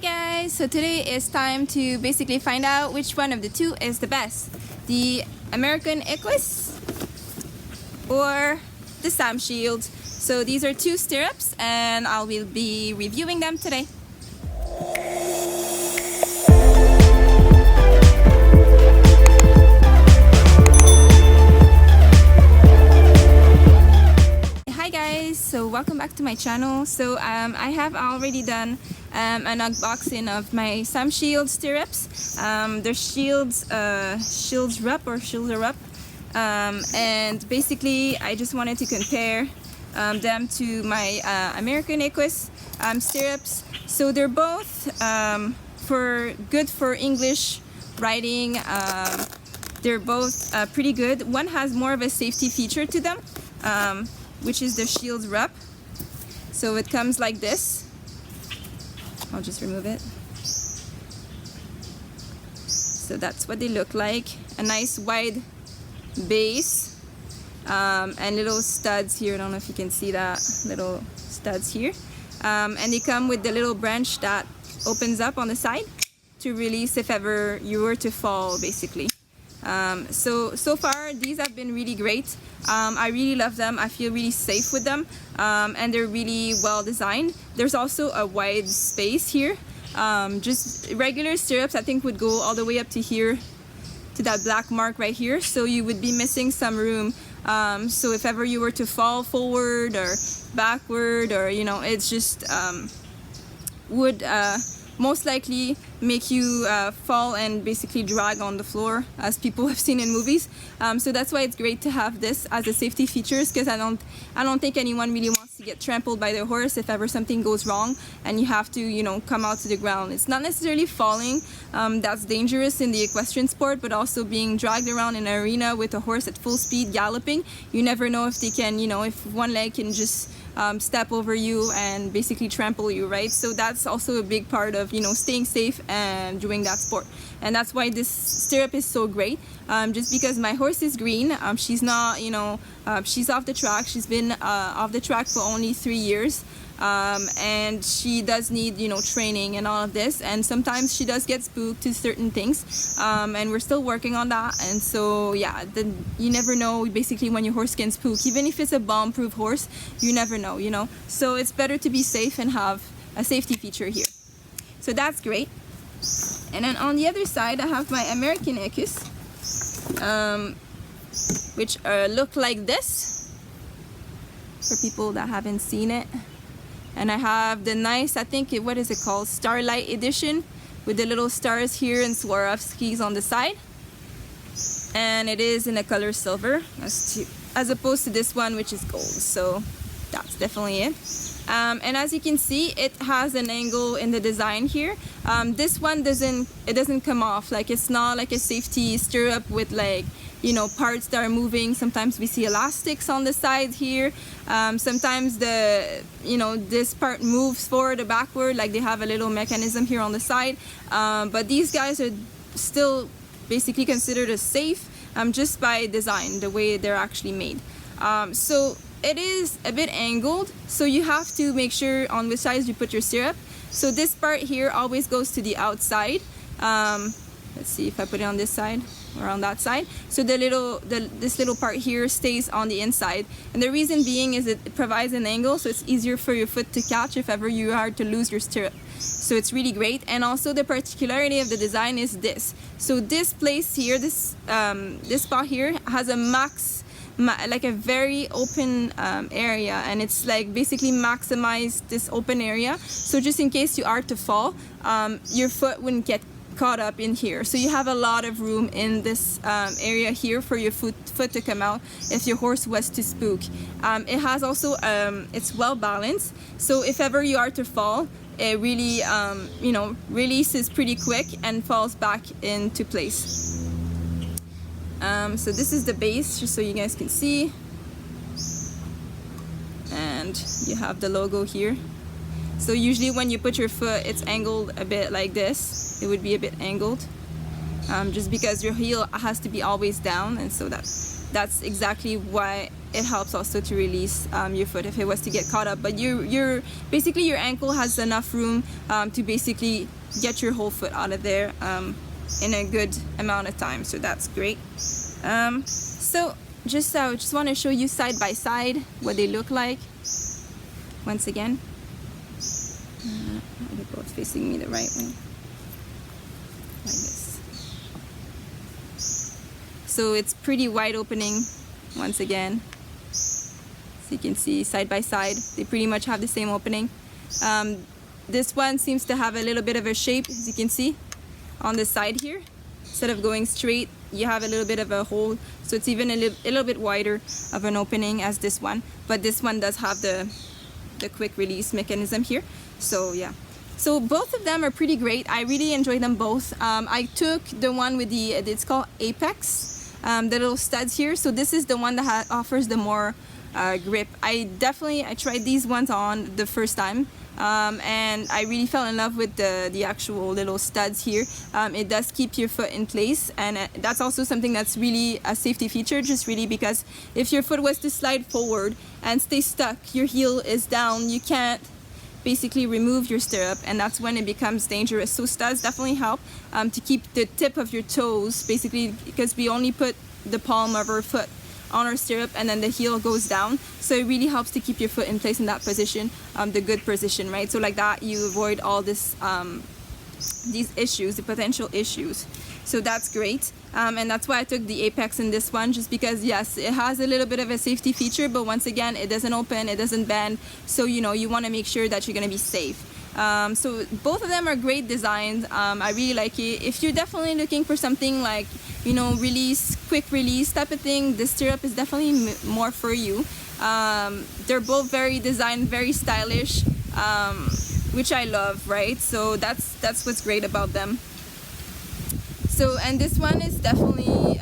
guys, so today is time to basically find out which one of the two is the best, the American Equus or the Samshield. So these are two stirrups and I will be reviewing them today. Hi guys, so welcome back to my channel. So I have already done an unboxing of my Samshield Stirrups. They're Stirrup, and basically I just wanted to compare them to my American Equus stirrups. So they're both good for English riding. They're both pretty good. One has more of a safety feature to them, which is the shield wrap. So it comes like this. I'll just remove it. So that's what they look like. A nice wide base and little studs here. I don't know if you can see that, little studs here. And they come with the little branch that opens up on the side to release if ever you were to fall, basically. So far these have been really great. I really love them. I feel really safe with them, and they're really well designed. There's also a wide space here. Just regular stirrups I think would go all the way up to here, to that black mark right here, so you would be missing some room. So if ever you were to fall forward or backward, or it's just would most likely make you fall and basically drag on the floor, as people have seen in movies. So that's why it's great to have this as a safety features, because I don't think anyone really wants to get trampled by their horse if ever something goes wrong and you have to come out to the ground. It's not necessarily falling that's dangerous in the equestrian sport, but also being dragged around in an arena with a horse at full speed galloping. You never know if they can, if one leg can just step over you and basically trample you, right? So that's also a big part of staying safe and doing that sport. And that's why this stirrup is so great. Just because my horse is green, she's not, she's off the track. She's been off the track for only 3 years. And she does need training and all of this, and sometimes she does get spooked to certain things, and we're still working on that. And so yeah, you never know basically when your horse can spook, even if it's a bomb-proof horse. You never know, so it's better to be safe and have a safety feature here. So that's great. And then on the other side I have my American Equus, which look like this for people that haven't seen it. And I have the nice, I think, what is it called? Starlight edition, with the little stars here and Swarovskis on the side. And it is in a color silver, as opposed to this one, which is gold. So that's definitely it. And as you can see, it has an angle in the design here. This one doesn't come off. Like, it's not like a safety stirrup with parts that are moving. Sometimes we see elastics on the side here. Sometimes this part moves forward or backward, like they have a little mechanism here on the side. But these guys are still basically considered as safe just by design, the way they're actually made. So it is a bit angled, so you have to make sure on which side you put your stirrup. So this part here always goes to the outside. Let's see if I put it on this side or on that side. So this little part here stays on the inside, and the reason being is it provides an angle, so it's easier for your foot to catch if ever you are to lose your stirrup. So it's really great. And also the particularity of the design is this. So this place here, this spot here has a like a very open area, and it's like basically maximize this open area, so just in case you are to fall, your foot wouldn't get caught up in here. So you have a lot of room in this area here for your foot to come out if your horse was to spook. It has also it's well balanced, so if ever you are to fall, it really releases pretty quick and falls back into place. So this is the base, just so you guys can see, and you have the logo here. So usually when you put your foot, it's angled a bit like this. It would be a bit angled, just because your heel has to be always down, and so that's exactly why it helps also to release your foot if it was to get caught up. But basically your ankle has enough room to basically get your whole foot out of there in a good amount of time, so that's great. So just want to show you side by side what they look like. Once again, they're both facing me the right way, like this. So it's pretty wide opening. Once again, so you can see side by side, they pretty much have the same opening. This one seems to have a little bit of a shape, as you can see on the side here. Instead of going straight, you have a little bit of a hole, so it's even a little bit wider of an opening as this one. But this one does have the quick release mechanism here. So yeah, so both of them are pretty great. I really enjoy them both. I took the one with it's called Apex, the little studs here. So this is the one that offers the more grip. I tried these ones on the first time, and I really fell in love with the actual little studs here. It does keep your foot in place, and that's also something that's really a safety feature, just really because if your foot was to slide forward and stay stuck, your heel is down, you can't basically remove your stirrup, and that's when it becomes dangerous. So studs definitely help to keep the tip of your toes, basically, because we only put the palm of our foot on our stirrup and then the heel goes down, so it really helps to keep your foot in place in that position, the good position, right? So like that you avoid all this these issues, the potential issues. So that's great, and that's why I took the Apex in this one, just because yes, it has a little bit of a safety feature, but once again, it doesn't open, it doesn't bend, so you know, you want to make sure that you're going to be safe. So both of them are great designs. I really like it. If you're definitely looking for something like, you know, quick release type of thing, this stirrup is definitely more for you. They're both very designed, very stylish, which I love, right? So that's what's great about them. So, and this one is definitely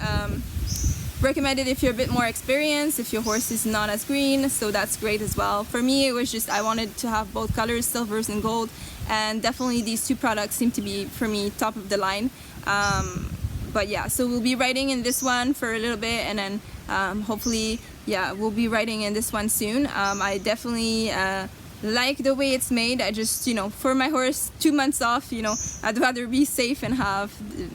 recommended if you're a bit more experienced, if your horse is not as green, so that's great as well. For me, it was just I wanted to have both colors, silvers and gold, and definitely these two products seem to be, for me, top of the line. But yeah, so we'll be riding in this one for a little bit, and then hopefully, yeah, we'll be riding in this one soon. I definitely like the way it's made. I just, you know, for my horse, 2 months off, you know, I'd rather be safe and have,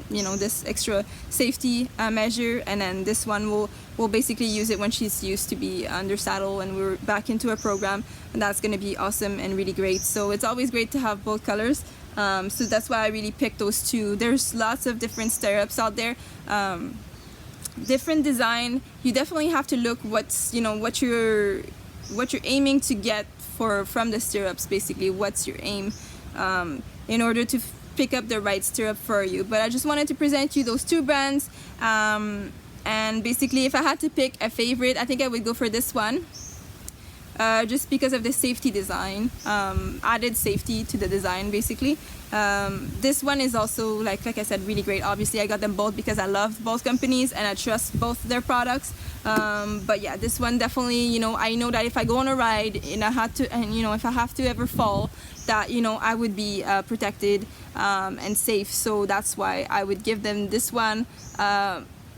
you know, this extra safety measure, and then this one we'll basically use it when she's used to be under saddle and we're back into a program, and that's going to be awesome and really great. So it's always great to have both colors. So that's why I really picked those two. There's lots of different stirrups out there, different design. You definitely have to look what's, you know, what you're aiming to get from the stirrups. Basically, what's your aim in order to pick up the right stirrup for you. But I just wanted to present you those two brands, and basically, if I had to pick a favorite, I think I would go for this one. Just because of the safety design, added safety to the design, basically. This one is also, like I said, really great. Obviously, I got them both because I love both companies and I trust both their products. But yeah, this one definitely, you know, I know that if I go on a ride and you know, if I have to ever fall, that, you know, I would be protected and safe. So that's why I would give them this one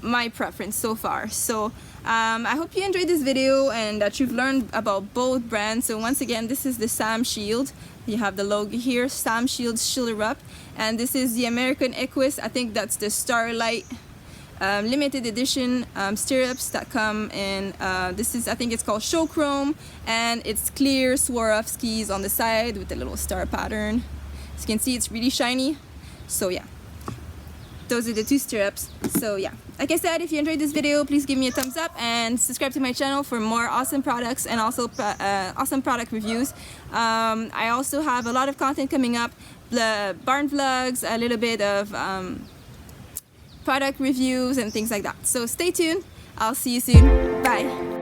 my preference so far. So I hope you enjoyed this video and that you've learned about both brands. So once again, this is the Samshield. You have the logo here, Samshield Stirrups, and this is the American Equus. I think that's the Starlight limited edition stirrups that come in. This is, I think it's called Show Chrome, and it's clear Swarovskis on the side with the little star pattern. As you can see, it's really shiny. So yeah, those are the two stirrups. So yeah, like I said, if you enjoyed this video, please give me a thumbs up and subscribe to my channel for more awesome products and also awesome product reviews. I also have a lot of content coming up, the barn vlogs, a little bit of product reviews and things like that. So stay tuned. I'll see you soon. Bye.